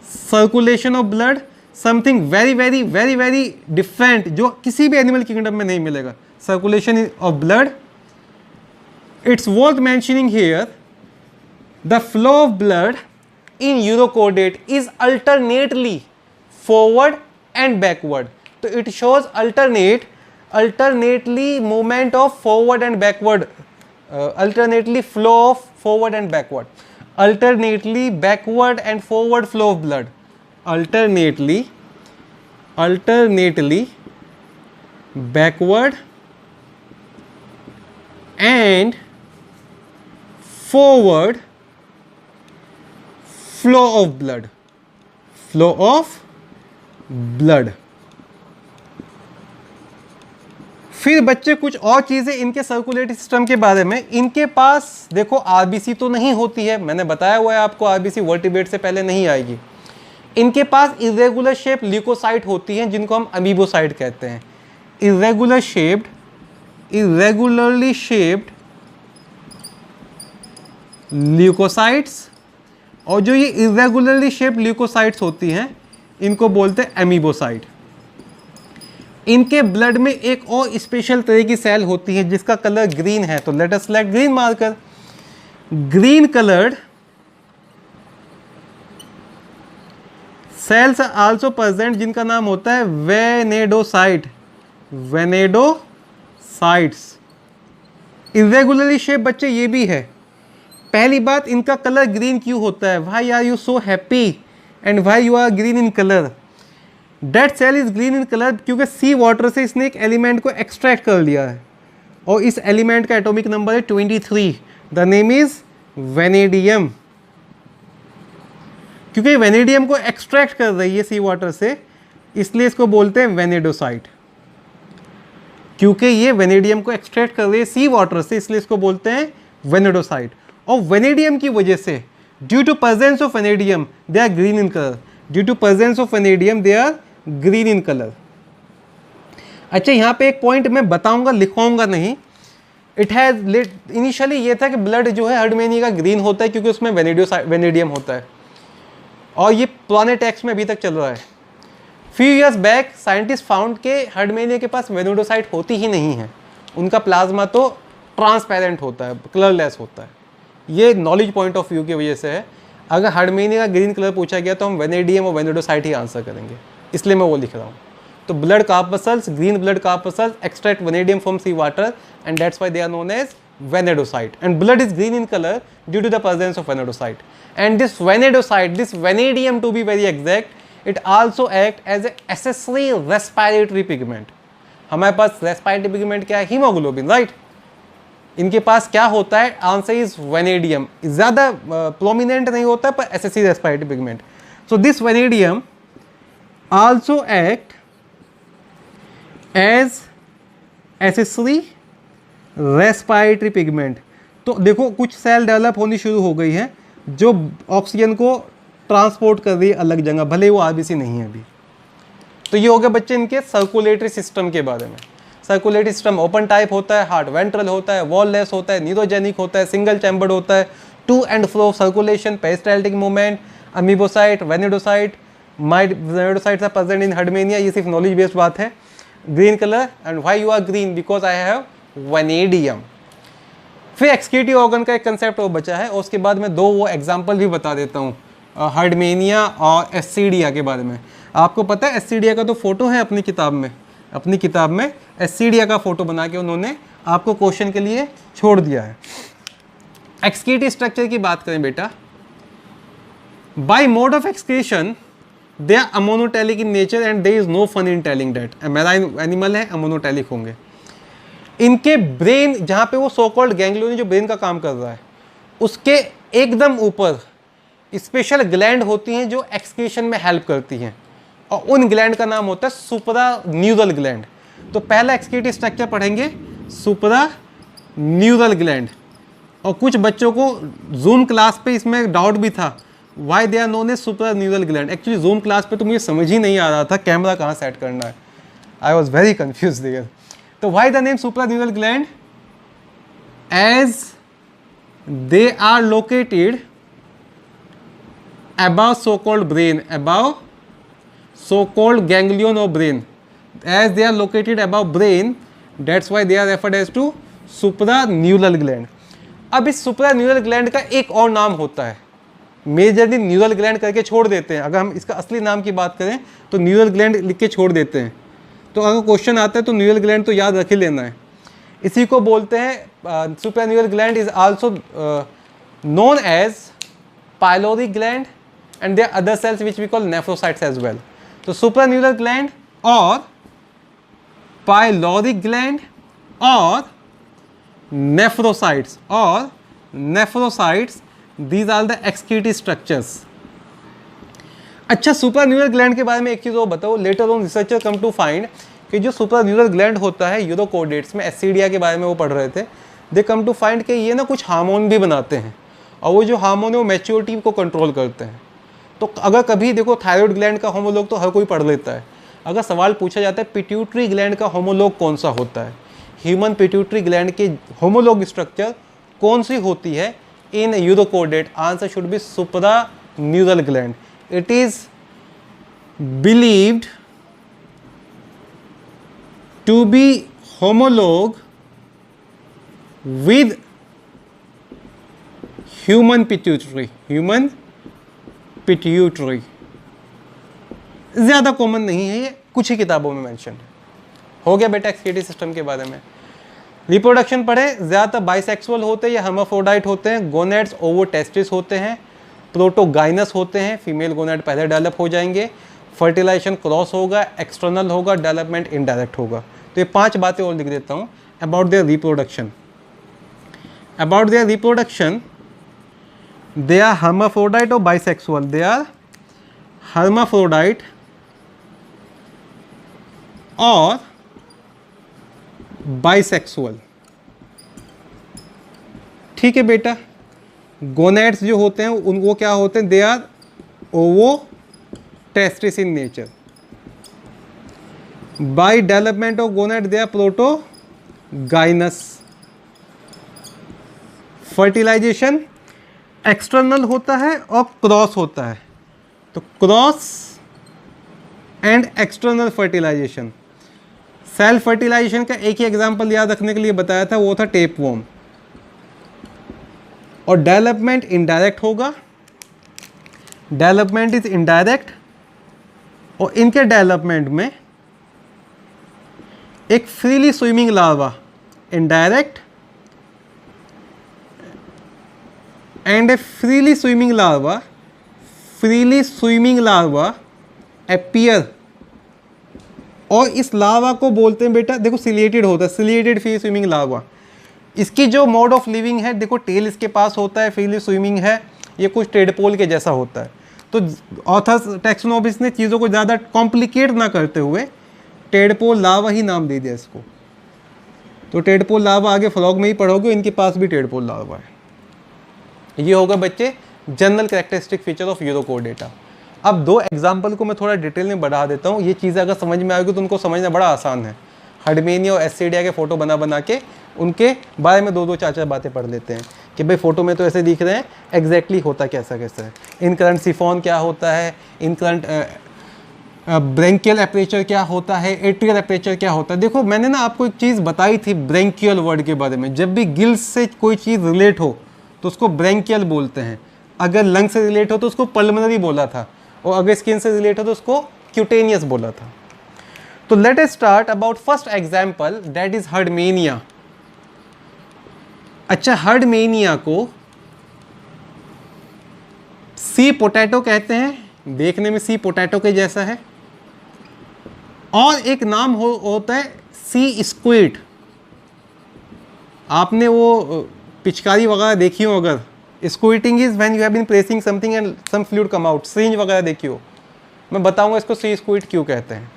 circulation of blood, something very very very very different जो किसी भी एनिमल किंगडम में नहीं मिलेगा, circulation of blood. It's worth mentioning here The flow of blood in urochordate is alternately forward and backward. So it shows alternately movement of forward and backward, alternately flow of forward and backward, alternately backward and forward flow of blood, alternately backward and forward flow of blood, फिर बच्चे कुछ और चीज़ें इनके सर्कुलेटरी सिस्टम के बारे में। इनके पास देखो आरबीसी तो नहीं होती है, मैंने बताया हुआ है आपको आरबीसी वर्टिब्रेट से पहले नहीं आएगी। इनके पास इरेगुलर शेप ल्यूकोसाइट होती हैं जिनको हम अमीबोसाइट कहते हैं। इरेगुलरली शेप्ड ल्यूकोसाइट्स, और जो ये इरेगुलरली शेप्ड ल्यूकोसाइट्स होती हैं इनको बोलते हैं अमीबोसाइट। इनके ब्लड में एक और स्पेशल तरह की सेल होती है जिसका कलर ग्रीन है, तो let us select green marker. Green coloured cells are also present जिनका नाम होता है वेनेडोसाइट्स। इरेगुलरली शेप बच्चे ये भी है। पहली बात, इनका कलर ग्रीन क्यों होता है? Why are you so happy and why you are green in colour? That cell is green in colour क्योंकि सी वाटर से इसने एक एलिमेंट को एक्सट्रैक्ट कर लिया है और इस एलिमेंट का एटॉमिक नंबर है 23। The name is vanadium. क्योंकि वेनेडियम को एक्सट्रैक्ट कर रही है सी वाटर से, इसलिए इसको बोलते हैं वेनेडोसाइट। क्योंकि ये वेनेडियम को एक्सट्रैक्ट कर रही है सी वाटर से, इसलिए इसको बोलते हैं वेनेडोसाइट। और वेनेडियम की वजह से, due to presence of vanadium they are green in colour. Due to presence of vanadium they are green in colour. अच्छा, यहाँ पे एक पॉइंट मैं बताऊंगा, लिखवाऊंगा नहीं। इट हैज इनिशियली ये था कि ब्लड जो है हर्डमेनिया का ग्रीन होता है क्योंकि उसमें वेनेडियम होता है, और ये पुराने टेक्स्ट में अभी तक चल रहा है। Few years back scientist found के हर्डमेनिया के पास वेनेडोसाइट होती ही नहीं है, उनका प्लाज्मा तो ट्रांसपेरेंट होता है, कलरलेस होता है। ये नॉलेज पॉइंट ऑफ व्यू की वजह से है। अगर हर्डमेनिया का ग्रीन कलर पूछा गया तो हम वेनेडियम और वेनेडोसाइट ही आंसर करेंगे, इसलिए मैं वो लिख रहा हूँ। तो blood corpuscles, green blood corpuscles extract vanadium from sea water and that's why they are known as vanadocyte, and blood is green in color due to the presence of venedocyte. And this venedocyte, this vanadium to be very exact, it also act as a accessory respiratory pigment. हमारे पास respiratory pigment क्या है? Haemoglobin, right? इनके पास क्या होता है? Answer is vanadium. ज़्यादा प्रोमिनेंट नहीं होता पर accessory respiratory pigment. So this vanadium also act as accessory respiratory pigment. तो देखो कुछ सेल डेवलप होनी शुरू हो गई हैं जो ऑक्सीजन को ट्रांसपोर्ट कर रही है अलग जगह, भले वो आरबीसी नहीं है अभी। तो ये हो गया बच्चे इनके सर्कुलेटरी सिस्टम के बारे में। सर्कुलेटरी सिस्टम ओपन टाइप होता है, हार्ट वेंट्रल होता है, वॉललेस होता है, न्यूरोजेनिक होता है, सिंगल चैम्बर्ड होता है, to and fro circulation, peristaltic movement, amoebocyte, vanadocyte. Vanadocytes are present in Herdmania. ये सिर्फ नॉलेज बेस्ड बात है। Green colour, and why you are green? Because I have vanadium. फिर एक्सक्रीटिव ऑर्गन का एक कंसेप्ट और बचा है, और उसके बाद मैं दो वो एग्जांपल भी बता देता हूँ हर्डमेनिया और एस्सीडिया के बारे में। आपको पता है एस्सीडिया का तो फोटो है अपनी किताब में एस्सीडिया का फोटो बना के उन्होंने आपको क्वेश्चन के लिए छोड़ दिया है। एक्सक्रीटिव स्ट्रक्चर की बात करें बेटा, by mode of excretion they are ammonotelic in nature and there is no fun in telling that. Marine animal है, अमोनोटैलिक होंगे। इनके ब्रेन, जहाँ पे वो सो कॉल्ड गैंग्लियन जो ब्रेन का काम कर रहा है, उसके एकदम ऊपर स्पेशल ग्लैंड होती हैं जो एक्सक्रीशन में हेल्प करती हैं, और उन ग्लैंड का नाम होता है सुपरा न्यूरल ग्लैंड। तो पहला एक्सक्रीटिव स्ट्रक्चर पढ़ेंगे सुपरा न्यूरल ग्लैंड। और कुछ बच्चों को जूम क्लास पे इसमें डाउट भी था, why they are known as supra neural gland. Actually zoom class पे तो मुझे समझ ही नहीं आ रहा था कैमरा कहाँ सेट करना है। I was very confuse there. तो why the name supranuclear gland? As they are located above so-called brain, above so-called ganglion of brain. As they are located above brain, that's why they are referred as to supranuclear gland. अब इस सुप्रा न्यूरल ग्लैंड का एक और नाम होता है, मेजरली न्यूरल ग्लैंड करके छोड़ देते हैं। अगर हम इसका असली नाम की बात करें तो न्यूरल ग्लैंड लिख के छोड़ देते हैं। तो अगर क्वेश्चन आता है तो न्यूरल ग्लैंड तो याद रख ही लेना है। इसी को बोलते हैं supra neural gland is also known as pyloric gland and there other cells which we call nephrocytes as well. तो सुप्रा न्यूरल ग्लैंड और पाइलोरिक ग्लैंड और nephrocytes these are the excretory structures। अच्छा, सुपर न्यूरल ग्लैंड के बारे में एक चीज़ और बताओ। Later on researcher come to find कि जो सुपर न्यूरल ग्लैंड होता है यूरोकोडेट्स में, एसिडिया के बारे में वो पढ़ रहे थे, दे कम टू फाइंड कि ये ना कुछ हार्मोन भी बनाते हैं और वो जो हार्मोन है वो मैच्योरिटी को कंट्रोल करते हैं। तो अगर कभी देखो थायराइड ग्लैंड का होमोलॉग तो हर कोई पढ़ लेता है। अगर सवाल पूछा जाता है पिट्यूटरी ग्लैंड का होमोलॉग कौन सा होता है, ह्यूमन पिट्यूटरी ग्लैंड की होमोलॉग स्ट्रक्चर कौन सी होती है in urochordate, answer should be supra neural gland. It is believed to be homolog with human pituitary. ज्यादा कॉमन नहीं है, ये कुछ ही किताबों में मेंशन है। हो गया बेटा एक्सक्रीटरी सिस्टम के बारे में। रिप्रोडक्शन पढ़े, ज़्यादातर बाइसेक्सुअल होते हैं या हर्माफ्रोडाइट होते हैं। गोनेड्स ओवोटेस्टिस होते हैं, प्रोटोगाइनस होते हैं, फीमेल गोनेड पहले डेवलप हो जाएंगे, फर्टिलाइजेशन क्रॉस होगा, एक्सटर्नल होगा, डेवलपमेंट इनडायरेक्ट होगा। तो ये 5 बातें और लिख देता हूँ about their reproduction. They are hermaphrodite और बाइसेक्सुअल। दे आर हर्माफ्रोडाइट और बाइसेक्सुअल। ठीक है बेटा। गोनेड्स जो होते हैं उनको क्या होते हैं, they are ovotestis in nature. By development of gonad they are protogynous. Fertilization external होता है और क्रॉस होता है। तो cross and external fertilization. Self fertilization का एक ही एग्जांपल याद रखने के लिए बताया था, वो था टेपवर्म। और डेवलपमेंट इनडायरेक्ट होगा, डेवलपमेंट इज इनडायरेक्ट। और इनके डेवलपमेंट में एक freely swimming larva indirect and A freely swimming larva appear. और इस लार्वा को बोलते हैं बेटा, देखो सिलिएटेड होता है, सिलिएटेड फ्री स्विमिंग लार्वा। इसकी जो मोड ऑफ लिविंग है, देखो टेल इसके पास होता है, फ्रीली स्विमिंग है, ये कुछ टेडपोल के जैसा होता है। तो ऑथर्स टैक्सोनॉमिस्ट ने चीज़ों को ज़्यादा कॉम्प्लिकेट ना करते हुए टेडपोल लार्वा ही नाम दे दिया इसको। तो टेडपोल लार्वा आगे फ्रॉग में ही पढ़ोगे, इनके पास भी टेडपोल लार्वा है। ये होगा बच्चे general characteristic feature of Urochordata. अब 2 एग्जाम्पल को मैं थोड़ा डिटेल में बढ़ा देता हूँ। ये चीज़ें अगर समझ में आएगी तो उनको समझना बड़ा आसान है। हर्डमेनिया और एसिडिया के फ़ोटो बना के उनके बारे में 2-2 4-4 बातें पढ़ लेते हैं कि भाई फ़ोटो में तो ऐसे दिख रहे हैं, एग्जैक्टली होता कैसा है। इनकरंट सिफॉन क्या होता है, इनकरंट ब्रेंकियल एपरेचर क्या होता है, एट्रियल एपरेचर क्या होता है। देखो मैंने ना आपको एक चीज़ बताई थी ब्रेंकियल वर्ड के बारे में। जब भी गिल्स से कोई चीज़ रिलेट हो तो उसको ब्रेंकियल बोलते हैं, अगर लंग से रिलेट हो तो उसको पल्मोनरी बोला था, और अगर स्किन से रिलेट हो तो उसको क्यूटेनियस बोला था। तो let us start about first example, that is Herdmania. अच्छा, हर्डमेनिया को सी पोटैटो कहते हैं, देखने में सी पोटैटो के जैसा है। और एक नाम होता है सी स्क्विड। आपने वो पिचकारी वगैरह देखी हो, अगर squirting is when you have been pressing something and some fluid come out, syringe वगैरह देखी हो, मैं बताऊंगा इसको सी स्क्विड क्यों कहते हैं।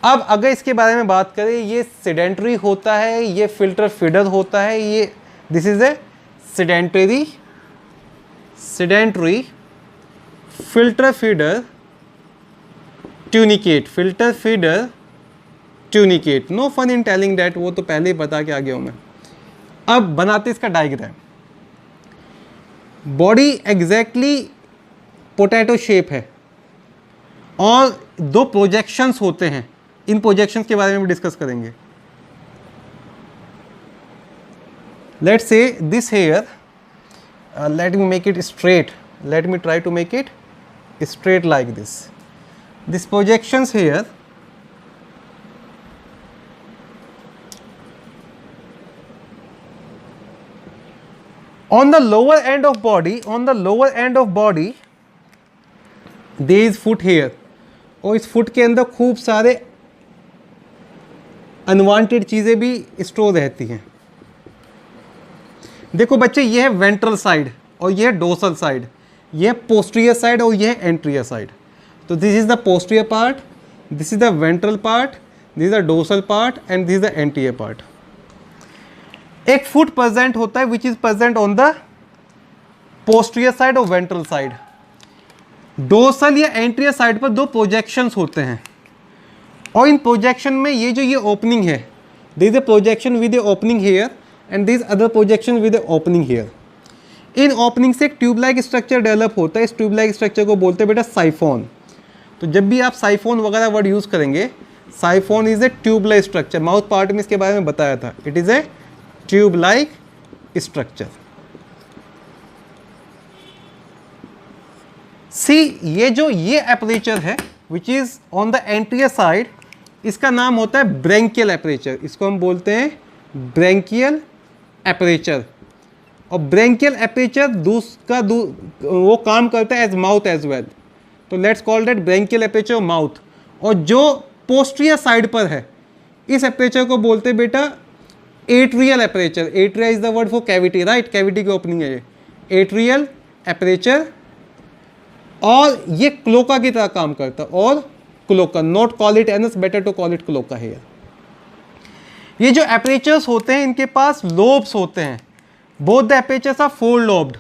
अब अगर इसके बारे में बात करें, ये सेडेंटरी होता है, ये फिल्टर फीडर होता है, ये this is a sedentary filter feeder tunicate. No fun in telling that, वो तो पहले ही बता के आ गया हूं मैं। अब बनाते इसका diagram. Body exactly potato shape है और 2 प्रोजेक्शंस होते हैं। इन प्रोजेक्शंस के बारे में भी डिस्कस करेंगे। Let's say this here, let me make it straight. Let me try to make it straight like this. This projections here, on the lower end of body, there is foot here, और इस फुट के अंदर खूब सारे अनवांटेड चीज़ें भी स्टोर रहती हैं. देखो बच्चे, ये है वेंट्रल साइड और ये है डोर्सल साइड, ये है पोस्टीरियर साइड और ये है एंटीरियर साइड. तो this is the posterior part, this is the ventral part, this is the dorsal part and this is the anterior part. एक फुट प्रेजेंट होता है which is present on the posterior side और वेंट्रल साइड. डोर्सल या एंटीरियर साइड पर दो प्रोजेक्शंस होते हैं, और इन प्रोजेक्शन में ये ओपनिंग है, this is a projection with a opening here and this other projection with a opening here. इन ओपनिंग से एक ट्यूब लाइक स्ट्रक्चर डेवलप होता है. इस ट्यूब लाइक स्ट्रक्चर को बोलते हैं बेटा साइफोन. तो जब भी आप साइफोन वगैरह वर्ड यूज़ करेंगे, siphon is a tube like structure. Mouth part में इसके बारे में बताया था, it is a tube like structure. See, ये एपरेचर है which is on the anterior side, इसका नाम होता है ब्रैंकियल एपरेचर. इसको हम बोलते हैं ब्रैंकियल एपरेचर. और ब्रैंकियल एपरेचर वो काम करता है एज माउथ एज वेल. तो let's call that branchial aperture mouth. और जो पोस्टीरियर साइड पर है, इस एपरेचर को बोलते हैं बेटा atrial aperture. Atria is the word for cavity, right? Cavity की ओपनिंग है ये, एट्रियल एपरेचर. और ये क्लोका की तरह काम करता है. और cloaca, not call it anus, better to call it cloaca here. ये जो एपरेचर्स होते हैं, इनके पास लोब्स होते हैं. Both the apertures are four lobed,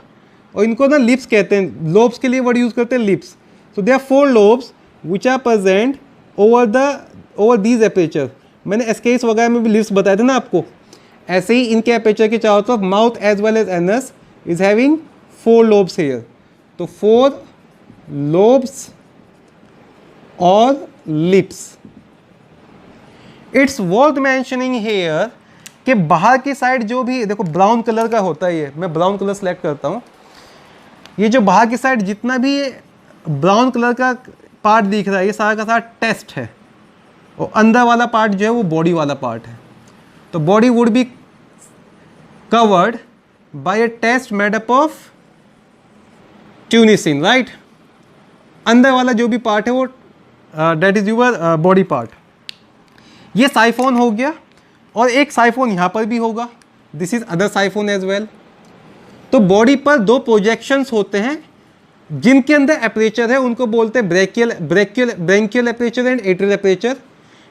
और इनको ना लिप्स कहते हैं. लोब्स के लिए वर्ड यूज करते हैं lips. So they are four lobes which are present over these aperture. मैंने एस्केस वगैरह में भी लिप्स बताए थे ना आपको. ऐसे ही इनके एपरेचर के चारों तरफ mouth as well as anus is having four lobes here. तो फोर लोब्स और lips. It's worth mentioning here कि बाहर की साइड जो भी देखो ब्राउन कलर का होता है, ये मैं ब्राउन कलर सेलेक्ट करता हूँ. ये जो बाहर की साइड जितना भी ब्राउन कलर का पार्ट दिख रहा है, ये सारा का सारा टेस्ट है. और अंदर वाला पार्ट जो है वो बॉडी वाला पार्ट है. तो body would be covered by a test made up of tunicin, right? अंदर वाला जो भी पार्ट है वो that is your body part. ये साइफोन हो गया, और एक साइफोन यहाँ पर भी होगा. This is other siphon as well. तो बॉडी पर दो प्रोजेक्शंस होते हैं जिनके अंदर एपरेचर है, उनको बोलते हैं branchial aperture and atrial aperture.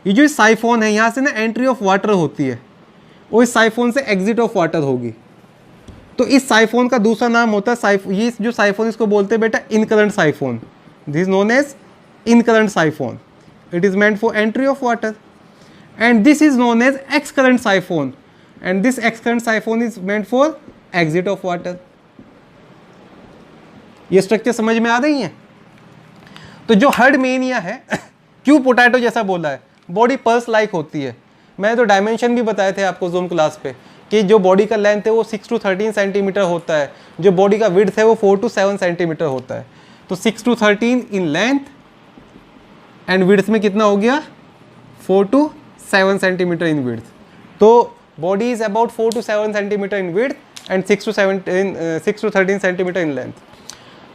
ये जो साइफोन है, यहाँ से ना एंट्री ऑफ वाटर होती है, और इस साइफोन से एग्जिट ऑफ वाटर होगी. तो इस साइफोन का दूसरा नाम होता है ये जो साइफोन, इसको बोलते हैं बेटा incurrent siphon. This is known as incurrent siphon. It is meant for entry of water. And this is known as excurrent siphon, and this excurrent siphon is meant for exit of water. ये स्ट्रक्चर समझ में आ रही है? तो जो हर्डमेनिया है, क्यों पोटैटो जैसा बोला है? बॉडी पर्स लाइक होती है. मैंने तो डायमेंशन भी बताए थे आपको जूम क्लास पे कि जो बॉडी का लेंथ है वो 6 to 13 सेंटीमीटर होता है, जो बॉडी का विड्थ है वो 4 to 7 सेंटीमीटर होता है. तो 6 to 13 in length and width में कितना हो गया? 4 to 7 सेंटीमीटर इन विड्थ. तो body is about 4 to 7 centimetre in width and 6 to 13 centimetre in length.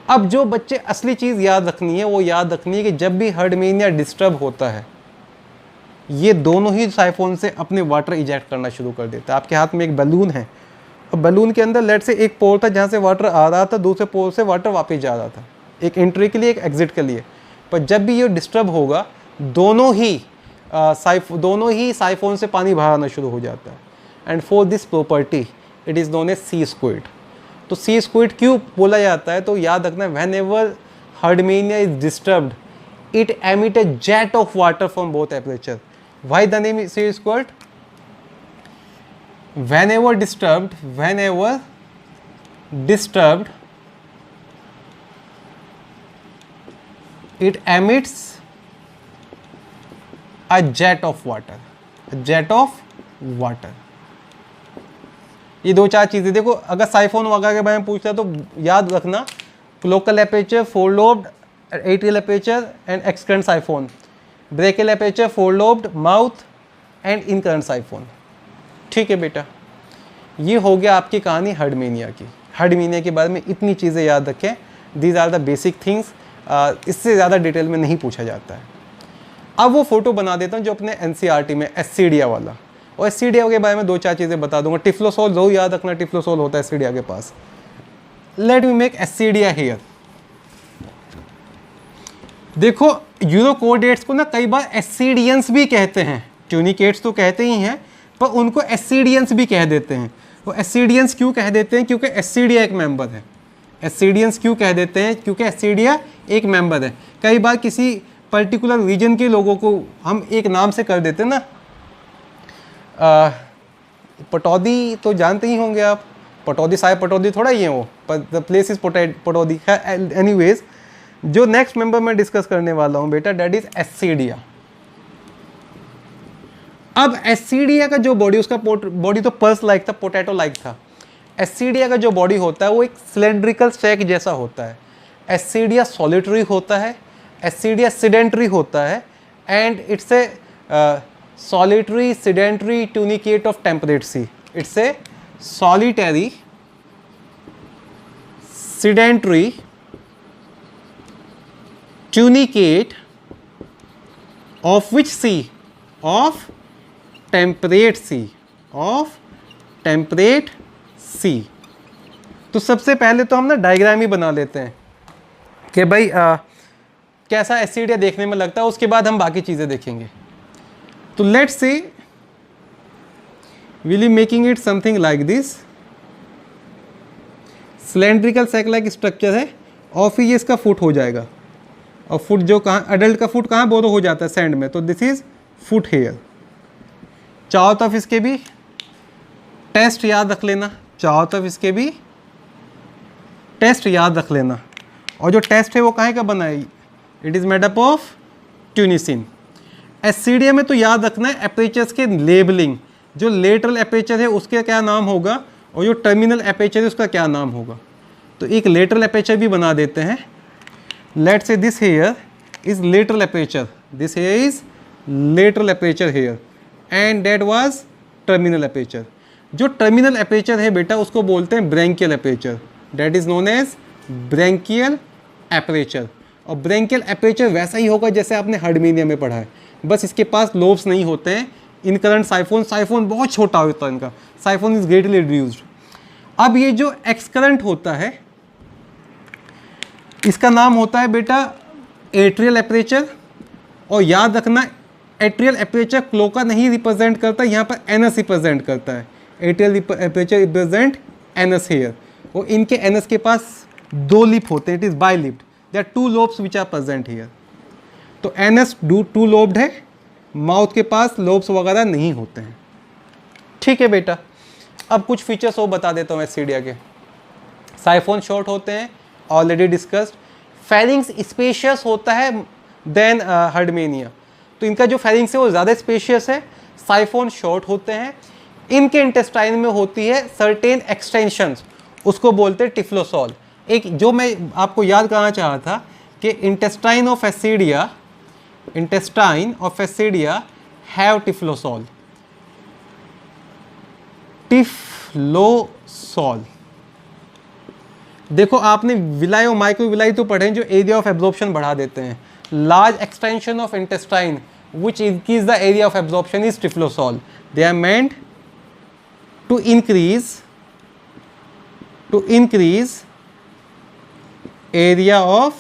अब जो बच्चे असली चीज़ याद रखनी है, वो याद रखनी है कि जब भी हर्डमेनिया डिस्टर्ब होता है, ये दोनों ही साइफोन से अपने वाटर इजेक्ट करना शुरू कर देता है. आपके हाथ में एक बैलून है, और बैलून के अंदर लेट से एक पोर था जहाँ से वाटर आ रहा था, दूसरे पोर से वाटर वापस जा रहा था, एक एंट्री के लिए एक एग्जिट के लिए. पर जब भी ये डिस्टर्ब होगा, दोनों ही साइफोन से पानी बाहर आना शुरू हो जाता है. And for this property it is known as sea squid. तो सी स्क्विड क्यों बोला जाता है? तो याद रखना, whenever Herdmania is disturbed, it emit a jet of water from both aperture. Why the name is sea squid? whenever disturbed, it emits a jet of water. ये 2-4 चीज़ें देखो। अगर साइफोन वगैरह के बारे में पूछता है तो याद रखना, cloacal aperture, four lobed, atrial aperture and excurrent siphon, brachial aperture, four lobed, mouth and incurrent siphon. ठीक है बेटा, ये हो गया आपकी कहानी हर्डमेनिया की। हर्डमेनिया के बारे में इतनी चीज़ें याद रखें, these are the basic things, इससे ज़्यादा डिटेल में नहीं पूछा जाता है। अब वो फोटो बना देता हूँ जो अपने एनसीईआरटी में एस्सीडिया वाला, और एस्सीडिया के बारे में 2-4 चीज़ें बता दूंगा। टिफ्लोसोल जरूर याद रखना, टिफ्लोसोल होता है एस्सीडिया के पास। Let me make Ascidia here. देखो यूरोकोडेट्स को ना कई बार एस्सीडियंस भी कहते हैं, ट्यूनिकेट्स तो कहते ही हैं पर उनको एस्सीडियंस भी कह देते हैं। वो एस्सीडियंस क्यों कह देते हैं? क्योंकि एस्सीडिया एक मेंबर है। एस्सीडियंस क्यों कह देते हैं? क्योंकि एस्सीडिया एक मेंबर है। कई बार किसी पर्टिकुलर रीजन के लोगों को हम एक नाम से कर देते हैं ना, पटौदी तो जानते ही होंगे आप, पटौदी साहिब पटौदी थोड़ा ही है वो, पर the place is Pataudi. Anyways, जो नेक्स्ट मेंबर मैं डिस्कस करने वाला हूँ बेटा, डेट इज एस्सीडिया। अब एस्सीडिया का जो बॉडी, उसका बॉडी तो पर्स लाइक था, पोटैटो लाइक था। एस्सीडिया का जो बॉडी होता है वो एक सिलेंड्रिकल सैक जैसा होता है। एस्सीडिया सॉलिटरी होता है, एस्सीडिया सिडेंटरी होता है, and it's a solitary sedentary tunicate of temperate sea. It's a solitary sedentary tunicate of which sea? Of temperate sea. Of temperate sea. तो सबसे पहले तो हम ना डायग्राम ही बना लेते हैं कि भाई कैसा एस्सीडिया देखने में लगता है, उसके बाद हम बाकी चीज़ें देखेंगे। तो let's say will making it something like this. Cylindrical sac like structure है और फिर ये इसका फुट हो जाएगा, और फुट जो कहाँ, अडल्ट का फुट कहाँ बोरो हो जाता है? सैंड में। तो दिस इज फुट हेयर। चारों तरफ इसके भी टेस्ट याद रख लेना, चारों तरफ इसके भी टेस्ट याद रख लेना। और जो टेस्ट है वो कहाँ का बना है? It is made up of tunicin. Ascidia में तो याद रखना है एपेचर्स के लेबलिंग, जो लेटरल एपेचर है उसके क्या नाम होगा और जो टर्मिनल एपेचर है उसका क्या नाम होगा। तो एक लेटरल एपेचर भी बना देते हैं। Let's say this here is lateral aperture, this here is lateral aperture here, and that was terminal aperture. जो टर्मिनल एपेचर है बेटा उसको बोलते हैं branchial aperture, that is known as branchial aperture. और ब्रैंकियल एपेचर वैसा ही होगा जैसे आपने हर्डमेनिया में पढ़ा है, बस इसके पास लोब्स नहीं होते हैं। इनकरेंट साइफोन, साइफोन बहुत छोटा होता है इनका, साइफोन इज ग्रेटली रिड्यूस्ड। अब ये जो एक्सकरेंट होता है इसका नाम होता है बेटा एट्रियल एपेचर। और याद रखना एट्रियल एपेचर क्लोका नहीं रिप्रेजेंट करता, यहाँ पर एनस रिप्रेजेंट करता है। Atrial aperture represent anus here. और इनके एनस के पास 2 लिप होते हैं, it is bilipped, there are 2 lobes which are present here. तो एनस 2 लोब्ड है, माउथ के पास लोब्स वगैरह नहीं होते हैं। ठीक है बेटा, अब कुछ फीचर्स और बता देता हूँ एस्सीडिया के। साइफोन शॉर्ट होते हैं, ऑलरेडी डिस्कस्ड। फेरिंग्स स्पेशियस होता है देन हर्डमेनिया, तो इनका जो फेरिंग्स है वो ज़्यादा स्पेशियस है। साइफोन शॉर्ट होते हैं। इनके इंटेस्टाइन में होती है सर्टेन एक्सटेंशंस, उसको बोलते हैं टिफ्लोसॉल। एक जो मैं आपको याद कराना चाह रहा था कि इंटेस्टाइन ऑफ एस्सीडिया हैव टिफ्लोसॉल। टिफ्लोसॉल देखो आपने विलाई और माइक्रो विलाई तो पढ़े जो एरिया ऑफ एब्जॉर्प्शन बढ़ा देते हैं। Large extension of intestine which increase the area of absorption is tiflosol. They are meant to increase area of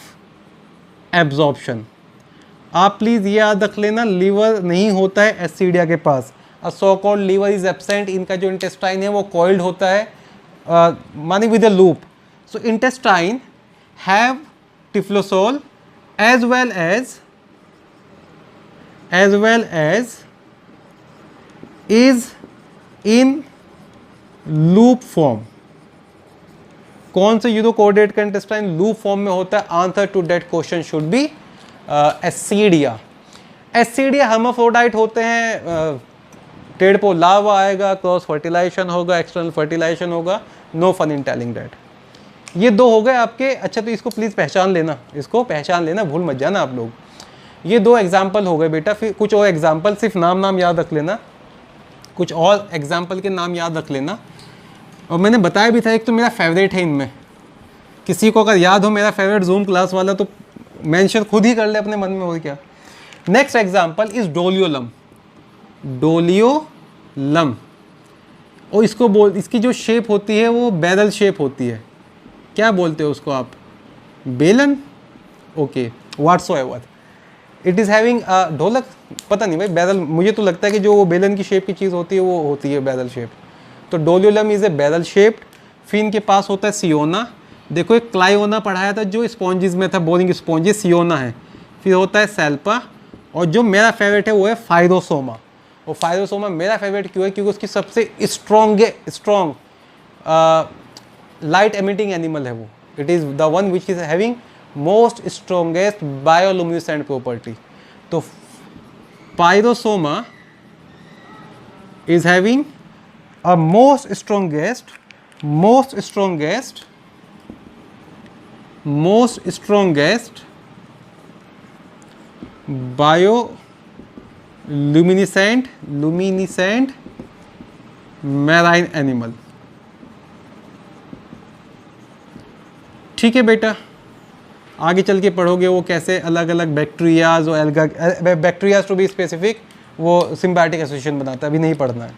absorption. आप प्लीज़ ये याद रख लेना, लीवर नहीं होता है एस्सीडिया के पास। A so called liver is absent. इनका जो इंटेस्टाइन है वो कॉइल्ड होता है, मानी with a loop. So intestine have typhlosole as well as is in loop form. कौन से यूरोकोडेट का इंटेस्टाइन लूप फॉर्म में होता है? Answer to that question should be Ascidia. Ascidia hermaphrodite होते हैं, टेढ़ पो लावा आएगा, क्रॉस फर्टिलाइजेशन होगा, एक्सटर्नल फर्टिलाइजेशन होगा, no fun in telling that. ये दो हो गए आपके। अच्छा, तो इसको प्लीज़ पहचान लेना, इसको पहचान लेना, भूल मत जाना आप लोग। ये दो एग्जाम्पल हो गए बेटा। फिर कुछ और एग्जाम्पल, सिर्फ नाम याद रख लेना, कुछ और एग्जाम्पल के नाम याद रख लेना। और मैंने बताया भी था, एक तो मेरा फेवरेट है इनमें, किसी को अगर याद हो मेरा फेवरेट जूम क्लास वाला तो मेंशन खुद ही कर ले अपने मन में, हो क्या। Next example is Doliolum. Doliolum, और इसको इसकी जो शेप होती है वो बैरल शेप होती है। क्या बोलते हो उसको आप? बेलन। Okay, whatsoever. It is having ढोलक, पता नहीं भाई, बैरल, मुझे तो लगता है कि जो वो बेलन की शेप की चीज़ होती है वो होती है बैरल शेप। तो Doliolum is a barrel shaped. फिर इनके पास होता है सियोना। देखो एक क्लायोना पढ़ाया था जो स्पॉन्जिस में था, बोरिंग स्पॉन्जिस, सियोना है। फिर होता है सेल्पा, और जो मेरा फेवरेट है वो है फाइरोसोमा। और फाइरोसोमा मेरा फेवरेट क्यों है? क्योंकि उसकी सबसे स्ट्रॉन्ग लाइट एमिटिंग एनिमल है वो। It is the one which is having most strongest bioluminescent property. तो Pyrosoma is having a most strongest bioluminescent marine animal। ठीक है बेटा, आगे चल के पढ़ोगे वो कैसे अलग अलग बैक्टीरियाज और alga, bacterias to be specific, वो सिम्बायोटिक एसोसिएशन बनाता है, अभी नहीं पढ़ना है।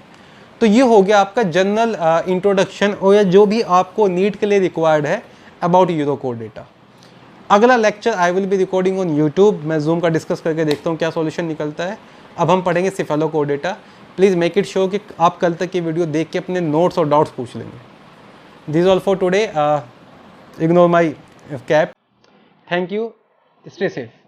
तो ये हो गया आपका जनरल इंट्रोडक्शन, और जो भी आपको नीट के लिए रिक्वायर्ड है अबाउट यूरोकोड डेटा। अगला lecture I will B recording on YouTube. मैं जूम का डिस्कस करके देखता हूँ क्या सॉल्यूशन निकलता है। अब हम पढ़ेंगे cephalochordata. Please make it sure कि आप कल तक की वीडियो देख के अपने नोट्स और डाउट्स पूछ लेंगे। This all for today. Ignore my cap. Thank you, stay safe.